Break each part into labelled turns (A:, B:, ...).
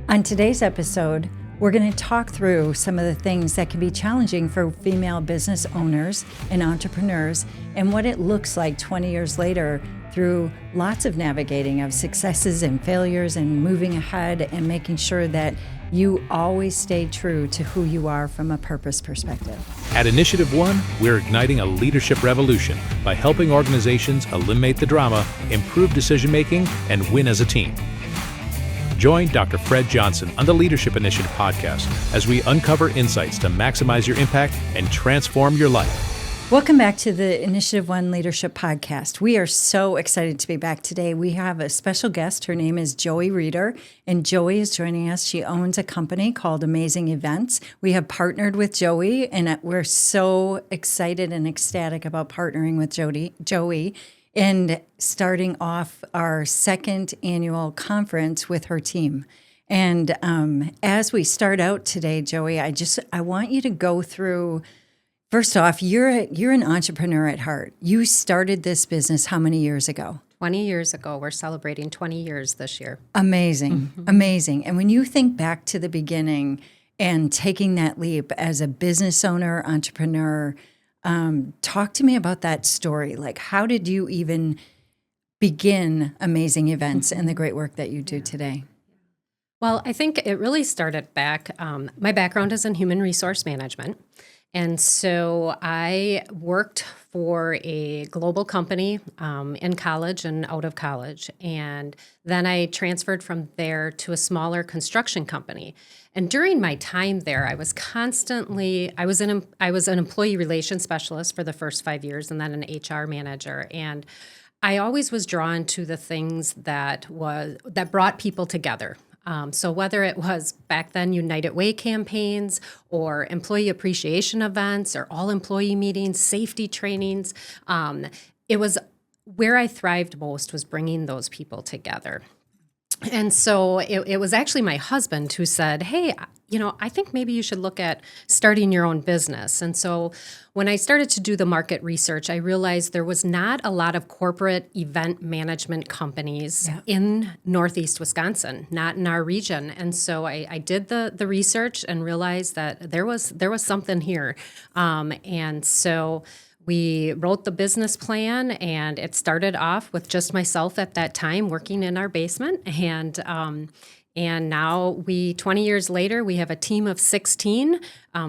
A: On today's episode, we're going to talk through some of the things that can be challenging for female business owners and entrepreneurs and what it looks like 20 years later through lots of navigating of successes and failures and moving ahead and making sure that you always stay true to who you are from a purpose perspective.
B: At InitiativeOne, we're igniting a leadership revolution by helping organizations eliminate the drama, improve decision-making, and win as a team. Join Dr. Fred Johnson on the Leadership Initiative podcast as we uncover insights to maximize your impact and transform your life.
A: Welcome back to the InitiativeOne Leadership Podcast. We are so excited to be back today. We have a special guest. Her name is Joey Reeder, and Joey is joining us. She owns a company called Amazing Events. We have partnered with Joey, and we're so excited and ecstatic about partnering with Joey and starting off our second annual conference with her team. And as we start out today, Joey, I want you to go through. First off, you're an entrepreneur at heart. You started this business how many years ago?
C: 20 years ago. We're celebrating 20 years this year.
A: Amazing, amazing. And when you think back to the beginning and taking that leap as a business owner, entrepreneur, talk to me about that story. Like, how did you even begin Amazing Events and the great work that you do today?
C: Well, I think it really started back. My background is in human resource management. And so I worked for a global company in college and out of college. And then I transferred from there to a smaller construction company. And during my time there, I was an employee relations specialist for the first 5 years and then an HR manager. And I always was drawn to the things that brought people together. So whether it was back then United Way campaigns or employee appreciation events or all employee meetings, safety trainings, it was where I thrived most was bringing those people together. And so it was actually my husband who said, hey, I think maybe you should look at starting your own business. And so when I started to do the market research, I realized there was not a lot of corporate event management companies in Northeast Wisconsin, not in our region. And so I did the research and realized that there was something here. And so we wrote the business plan, and it started off with just myself at that time working in our basement. And now 20 years later, we have a team of 16.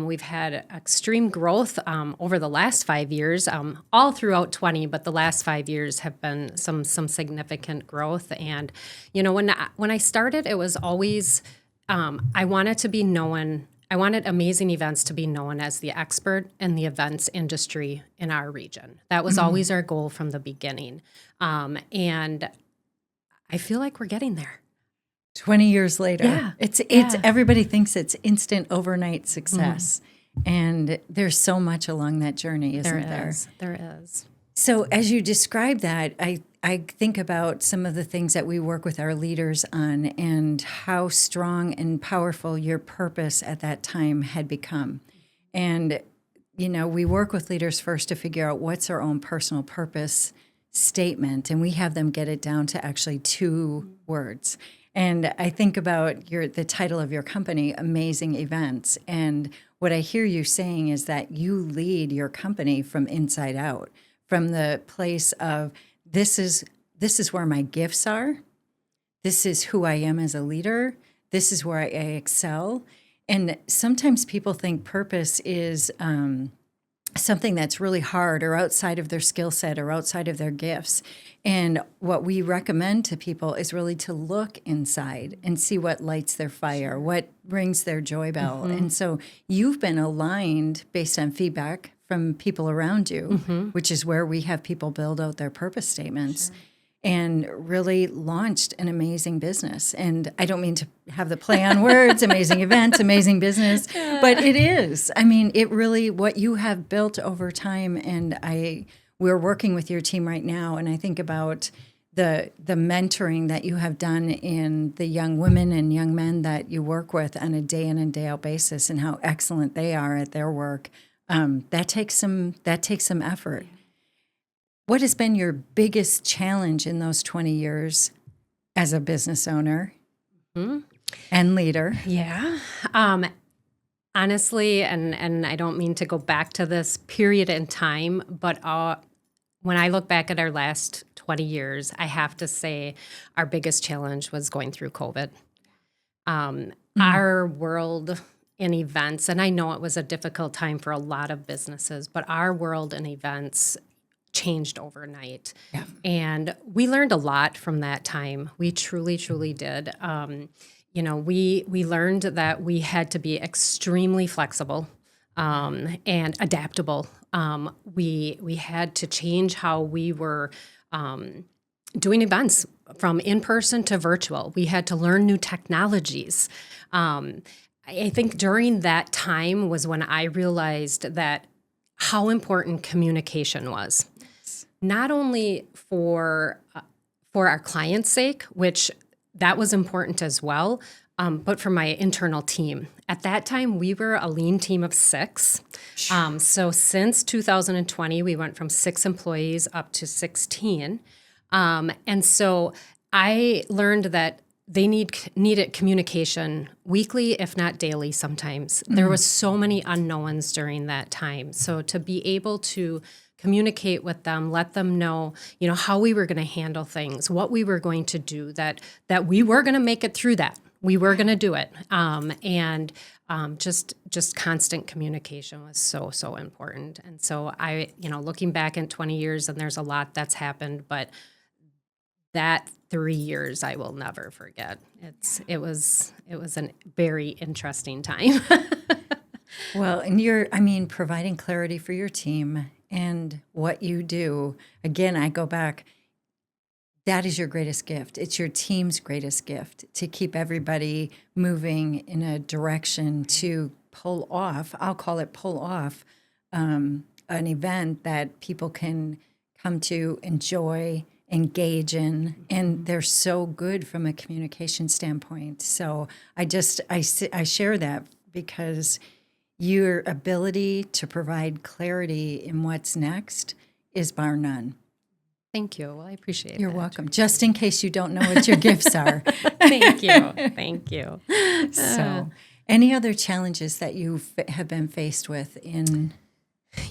C: We've had extreme growth over the last 5 years, all throughout 20, but the last 5 years have been some significant growth. And, when I started, it was always, I wanted Amazing Events to be known as the expert in the events industry in our region. That was always our goal from the beginning. And I feel like we're getting there.
A: 20 years later.
C: Yeah.
A: It's everybody thinks it's instant overnight success. And there's so much along that journey, isn't there?
C: There is.
A: So as you describe that, I think about some of the things that we work with our leaders on and how strong and powerful your purpose at that time had become. And, we work with leaders first to figure out what's our own personal purpose statement, and we have them get it down to actually 2 words. And I think about the title of your company, Amazing Events. And what I hear you saying is that you lead your company from inside out, from the place of this is where my gifts are. This is who I am as a leader. This is where I excel. And sometimes people think purpose is something that's really hard or outside of their skill set or outside of their gifts. And what we recommend to people is really to look inside and see what lights their fire, what rings their joy bell. And so you've been aligned based on feedback from people around you, which is where we have people build out their purpose statements. And really launched an amazing business. And I don't mean to have the play on words, amazing events, amazing business, but it is. I mean, it really, what you have built over time, and we're working with your team right now, and I think about the mentoring that you have done in the young women and young men that you work with on a day in and day out basis and how excellent they are at their work. That takes some effort. What has been your biggest challenge in those 20 years as a business owner? And leader.
C: Yeah. Honestly, and I don't mean to go back to this period in time, but when I look back at our last 20 years, I have to say our biggest challenge was going through COVID. Our world in events, and I know it was a difficult time for a lot of businesses, but our world in events changed overnight.
A: Yeah.
C: And we learned a lot from that time. We truly, truly did. We learned that we had to be extremely flexible and adaptable. We had to change how we were doing events from in person to virtual. We had to learn new technologies. I think during that time was when I realized that how important communication was, not only for our clients' sake, which that was important as well, but for my internal team. At that time, we were a lean team of 6. So since 2020, we went from 6 employees up to 16. And so I learned that they needed communication weekly, if not daily sometimes. There was so many unknowns during that time. So to be able to communicate with them, let them know, how we were going to handle things, what we were going to do, that we were going to make it through that. We were going to do it. And just constant communication was so, so important. And so looking back in 20 years, and there's a lot that's happened, but that 3 years I will never forget. It was a very interesting time.
A: Well, and providing clarity for your team and what you do. Again, I go back, that is your greatest gift. It's your team's greatest gift to keep everybody moving in a direction to pull off, I'll call it pull off, an event that people can come to enjoy, engage in, and they're so good from a communication standpoint. So I share that because your ability to provide clarity in what's next is bar none.
C: Thank you. Well, I appreciate it.
A: You're welcome. Just in case you don't know what your gifts are.
C: Thank you. Thank you.
A: So, any other challenges that you have been faced with in?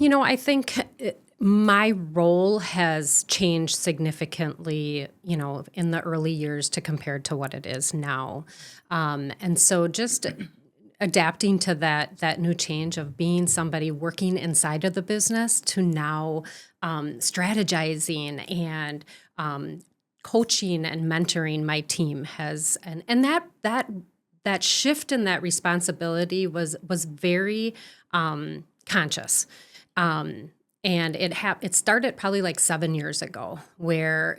C: I think my role has changed significantly, in the early years to compared to what it is now. And so just adapting to that new change of being somebody working inside of the business to now strategizing and coaching and mentoring my team has, and that shift in that responsibility was very conscious. And it started probably like 7 years ago where,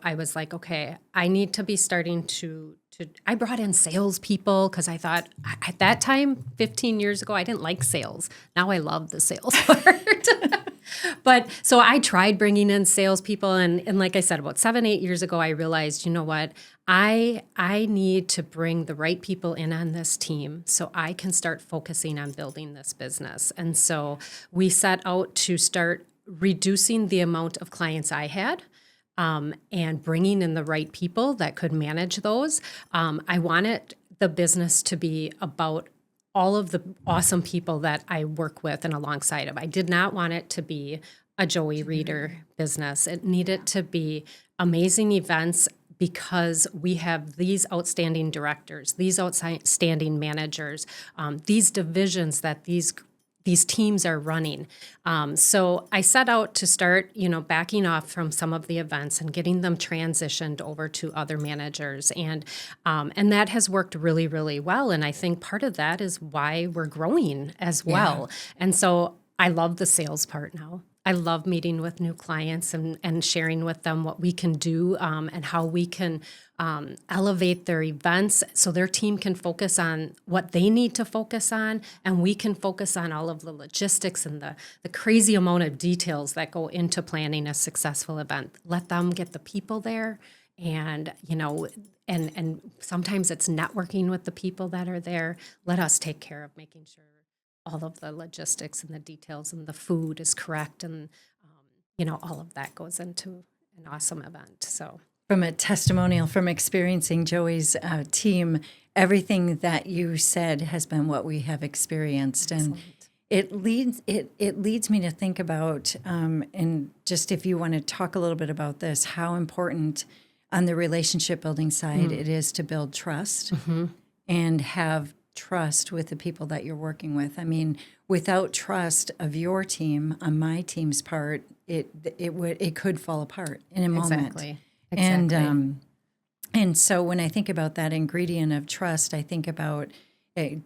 C: I was like, okay, I need to be starting to I brought in salespeople because I thought at that time, 15 years ago, I didn't like sales. Now I love the sales part. But so I tried bringing in salespeople. And like I said, about 7-8 years ago, I realized, you know what? I need to bring the right people in on this team so I can start focusing on building this business. And so we set out to start reducing the amount of clients I had. And bringing in the right people that could manage those. I wanted the business to be about all of the awesome people that I work with and alongside of. I did not want it to be a Joey Reader business. It needed to be amazing events because we have these outstanding directors, these outstanding managers, these divisions that these teams are running. So I set out to start, backing off from some of the events and getting them transitioned over to other managers. And that has worked really, really well. And I think part of that is why we're growing as well. And so I love the sales part now. I love meeting with new clients and sharing with them what we can do and how we can elevate their events so their team can focus on what they need to focus on, and we can focus on all of the logistics and the crazy amount of details that go into planning a successful event. Let them get the people there, and and sometimes it's networking with the people that are there. Let us take care of making sure all of the logistics and the details and the food is correct, and all of that goes into an awesome event. So.
A: from a testimonial from experiencing Joey's team, everything that you said has been what we have experienced.
C: Excellent.
A: And it leads me to think about, and just if you want to talk a little bit about this, how important on the relationship building side it is to build trust and have trust with the people that you're working with. I mean, without trust of your team on my team's part, it could fall apart in a moment.
C: Exactly.
A: And so when I think about that ingredient of trust, I think about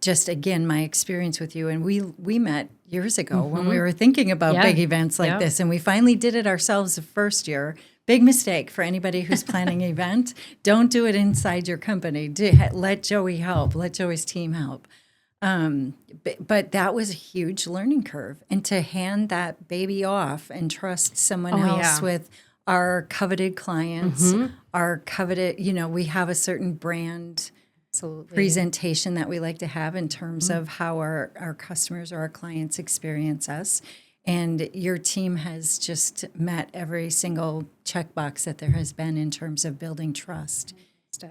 A: just again my experience with you. And we met years ago when we were thinking about big events like this, and we finally did it ourselves the first year. Big mistake for anybody who's planning an event. Don't do it inside your company. Let Joey help. Let Joey's team help. But that was a huge learning curve. And to hand that baby off and trust someone else with our coveted clients, our coveted, we have a certain brand presentation that we like to have in terms of how our customers or our clients experience us. And your team has just met every single checkbox that there has been in terms of building trust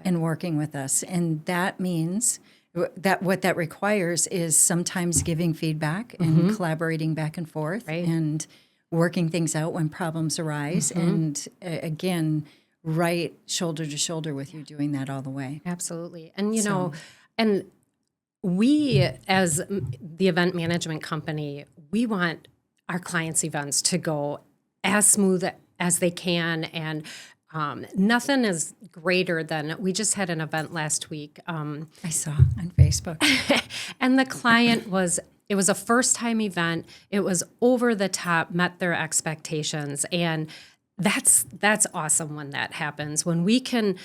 A: and working with us. And that means that what that requires is sometimes giving feedback and collaborating back and forth and working things out when problems arise. And again, right shoulder to shoulder with you doing that all the way.
C: Absolutely. And, and we, as the event management company, we want our clients' events to go as smooth as they can. And nothing is greater than, we just had an event last week.
A: I saw on Facebook.
C: And the client it was a first-time event. It was over the top, met their expectations. And that's awesome when that happens. When we can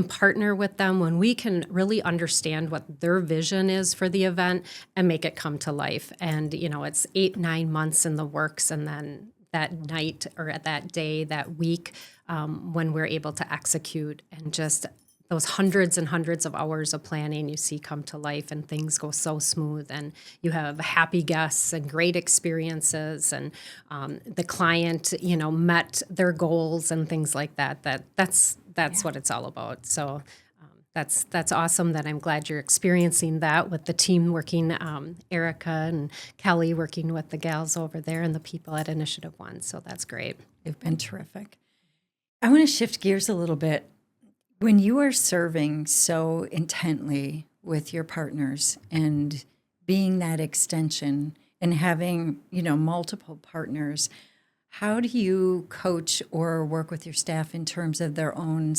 C: partner with them, when we can really understand what their vision is for the event and make it come to life. And it's 8-9 months in the works, and then that night or at that day, that week, when we're able to execute, and just those hundreds and hundreds of hours of planning you see come to life, and things go so smooth, and you have happy guests and great experiences, and the client, met their goals and things like that. That's what it's all about. So that's awesome. That I'm glad you're experiencing that with the team working, Erica and Kelly working with the gals over there and the people at InitiativeOne. So that's great.
A: They've been terrific. I want to shift gears a little bit. When you are serving so intently with your partners and being that extension and having, multiple partners, how do you coach or work with your staff in terms of their own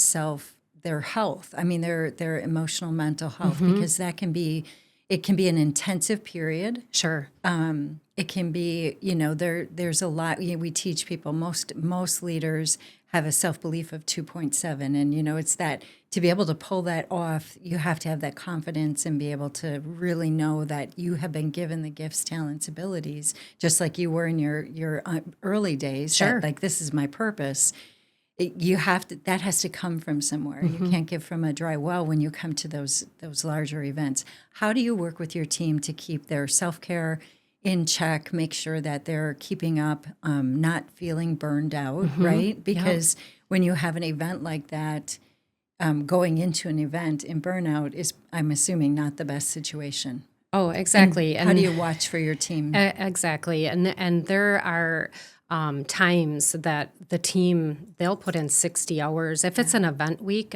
A: their health? I mean, their emotional, mental health, because it can be an intensive period.
C: Sure.
A: It can be, there's a lot, we teach people, most leaders have a self-belief of 2.7. And, it's that to be able to pull that off, you have to have that confidence and be able to really know that you have been given the gifts, talents, abilities, just like you were in your early days.
C: Sure.
A: That, this is my purpose. That has to come from somewhere. You can't give from a dry well when you come to those larger events. How do you work with your team to keep their self-care in check, make sure that they're keeping up, not feeling burned out, right? Because when you have an event like that, going into an event in burnout is, I'm assuming, not the best situation.
C: Oh, exactly.
A: And how do you watch for your team?
C: Exactly. And there are times that the team, they'll put in 60 hours. If it's an event week,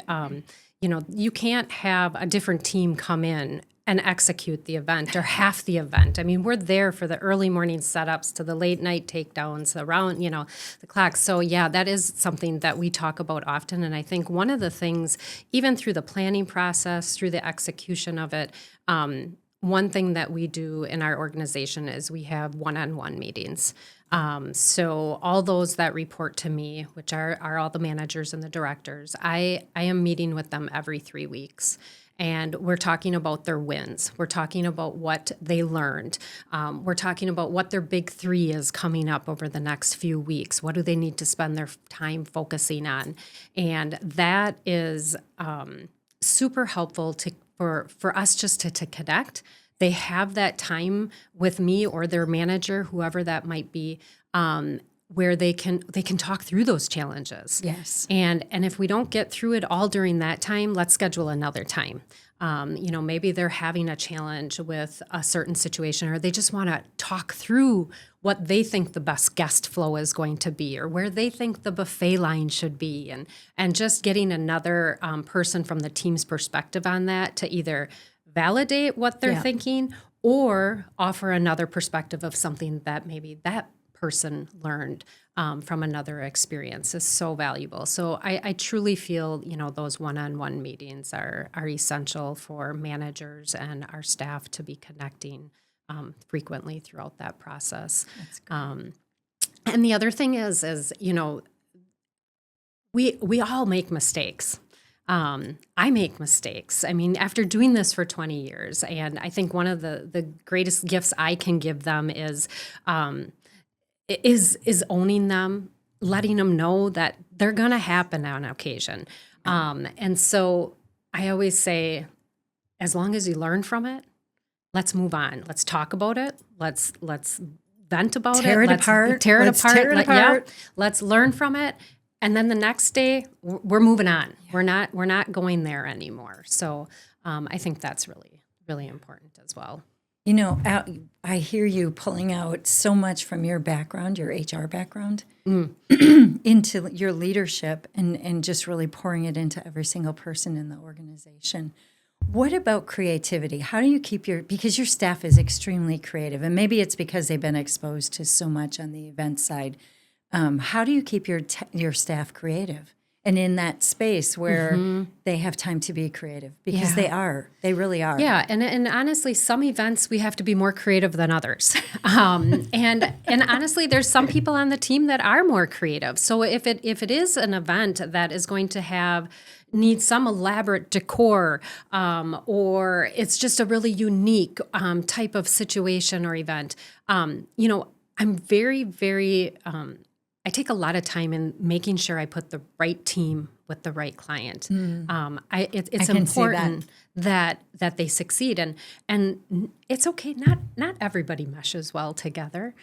C: you can't have a different team come in and execute the event or half the event. I mean, we're there for the early morning setups to the late night takedowns around, the clock. So yeah, that is something that we talk about often. And I think one of the things, even through the planning process, through the execution of it, one thing that we do in our organization is we have one-on-one meetings. So all those that report to me, which are all the managers and the directors, I am meeting with them every 3 weeks. And we're talking about their wins. We're talking about what they learned. We're talking about what their big 3 is coming up over the next few weeks. What do they need to spend their time focusing on? And that is super helpful for us just to connect. They have that time with me or their manager, whoever that might be, where they can talk through those challenges.
A: Yes.
C: And if we don't get through it all during that time, let's schedule another time. Maybe they're having a challenge with a certain situation, or they just want to talk through what they think the best guest flow is going to be, or where they think the buffet line should be, and just getting another person from the team's perspective on that to either validate what they're thinking or offer another perspective of something that maybe that person learned from another experience is so valuable. So I truly feel, those one-on-one meetings are essential for managers and our staff to be connecting frequently throughout that process.
A: That's great.
C: And the other thing is we all make mistakes. I make mistakes. I mean, after doing this for 20 years, and I think one of the greatest gifts I can give them is owning them, letting them know that they're going to happen on occasion. And so I always say, as long as you learn from it, let's move on. Let's talk about it. Let's vent about it.
A: Tear it apart.
C: Let's learn from it. And then the next day, we're moving on. Yeah. We're not going there anymore. So I think that's really, really important as well.
A: I hear you pulling out so much from your background, your HR background, into your leadership and just really pouring it into every single person in the organization. What about creativity? How do you keep because your staff is extremely creative, and maybe it's because they've been exposed to so much on the event side. How do you keep your staff creative and in that space where they have time to be creative? Because they really are.
C: Yeah, and honestly, some events we have to be more creative than others. And honestly, there's some people on the team that are more creative. So if it is an event that is going to need some elaborate decor, or it's just a really unique type of situation or event, I'm very, very I take a lot of time in making sure I put the right team with the right client. It's important that they succeed, and it's okay. Not everybody meshes well together,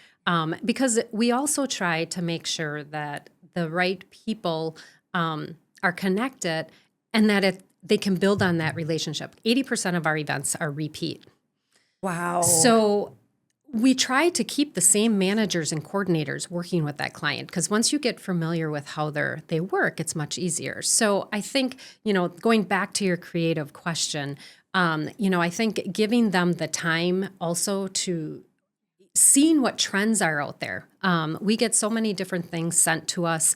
C: because we also try to make sure that the right people are connected, and that they can build on that relationship. 80% of our events are repeat.
A: Wow.
C: So we try to keep the same managers and coordinators working with that client, because once you get familiar with how they work, it's much easier. So I think, going back to your creative question, I think giving them the time also to seeing what trends are out there. We get so many different things sent to us,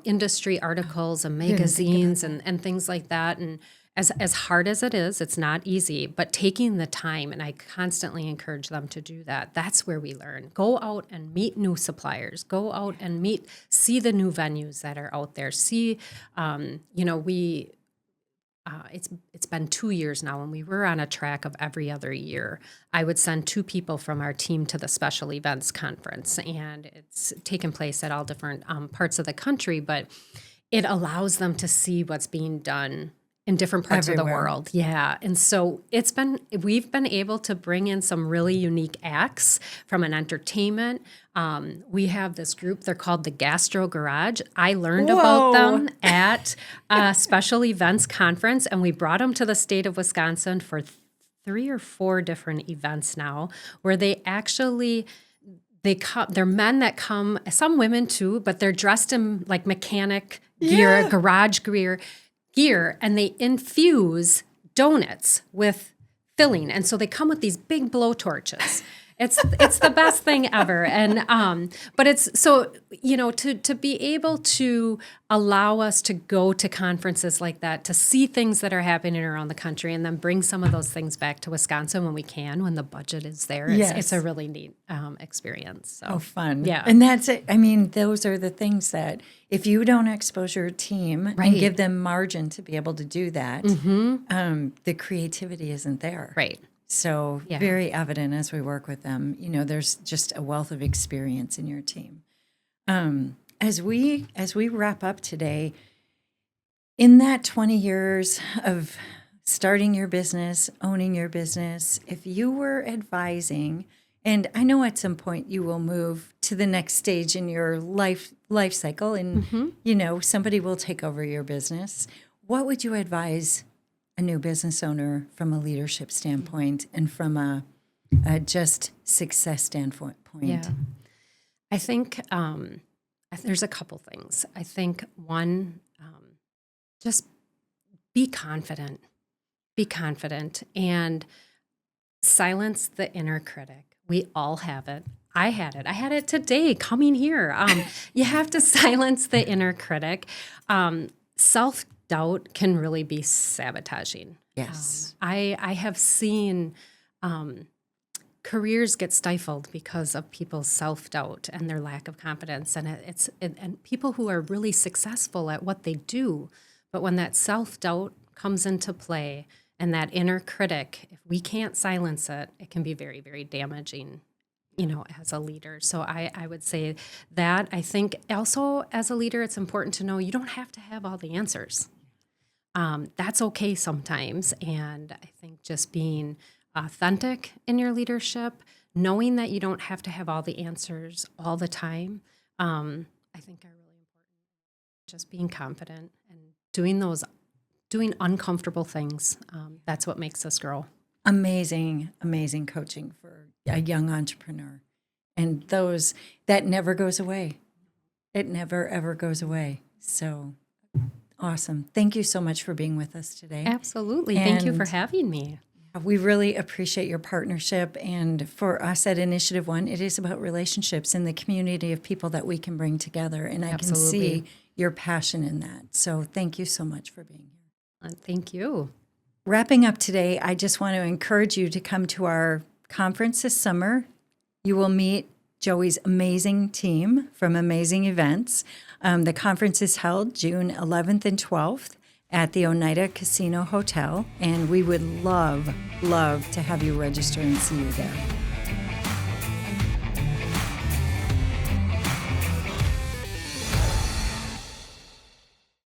C: industry articles and magazines and things like that. And as hard as it is, it's not easy, but taking the time, and I constantly encourage them to do that. That's where we learn. Go out and meet new suppliers. Go out and see the new venues that are out there. See, it's been 2 years now, and we were on a track of every other year. I would send 2 people from our team to the special events conference, and it's taken place at all different parts of the country, but it allows them to see what's being done in different parts of the world. Yeah. And so we've been able to bring in some really unique acts from an entertainment. We have this group, they're called the Gastro Garage. I learned about them at a special events conference, and we brought them to the state of Wisconsin for 3 or 4 different events now, where they're men that come, some women too, but they're dressed in like mechanic gear, garage gear, and they infuse donuts with filling, and so they come with these big blowtorches. It's the best thing ever, and but it's so to be able to allow us to go to conferences like that, to see things that are happening around the country, and then bring some of those things back to Wisconsin when we can, when the budget is there. It's a really neat experience. So.
A: Oh, fun!
C: Yeah,
A: and that's it. I mean, those are the things that if you don't expose your team and give them margin to be able to do that, the creativity isn't there.
C: Right.
A: So very evident as we work with them, there's just a wealth of experience in your team. As we wrap up today, in that 20 years of starting your business, owning your business, if you were advising And I know at some point you will move to the next stage in your life cycle, and somebody will take over your business. What would you advise a new business owner from a leadership standpoint and from a just success standpoint?
C: Yeah. I think there's a couple things. I think one, just be confident. Be confident and silence the inner critic. We all have it. I had it. I had it today coming here. You have to silence the inner critic. Self-doubt can really be sabotaging.
A: Yes.
C: I have seen careers get stifled because of people's self-doubt and their lack of confidence. And and people who are really successful at what they do, but when that self-doubt comes into play and that inner critic, if we can't silence it, it can be very, very damaging, as a leader. So I would say that. I think also as a leader, it's important to know you don't have to have all the answers. That's okay sometimes. And I think just being authentic in your leadership, knowing that you don't have to have all the answers all the time, I think are really important. Just being confident and doing uncomfortable things. That's what makes us grow.
A: Amazing coaching for a young entrepreneur. And that never goes away. It never, ever goes away. So awesome. Thank you so much for being with us today.
C: Absolutely. Thank you for having me.
A: We really appreciate your partnership. And for us at InitiativeOne, it is about relationships and the community of people that we can bring together. And I can see your passion in that. So thank you so much for being here.
C: Thank you.
A: Wrapping up today, I just want to encourage you to come to our conference this summer. You will meet Joey's amazing team from Amazing Events. The conference is held June 11th and 12th at the Oneida Casino Hotel, and we would love to have you register and see you there.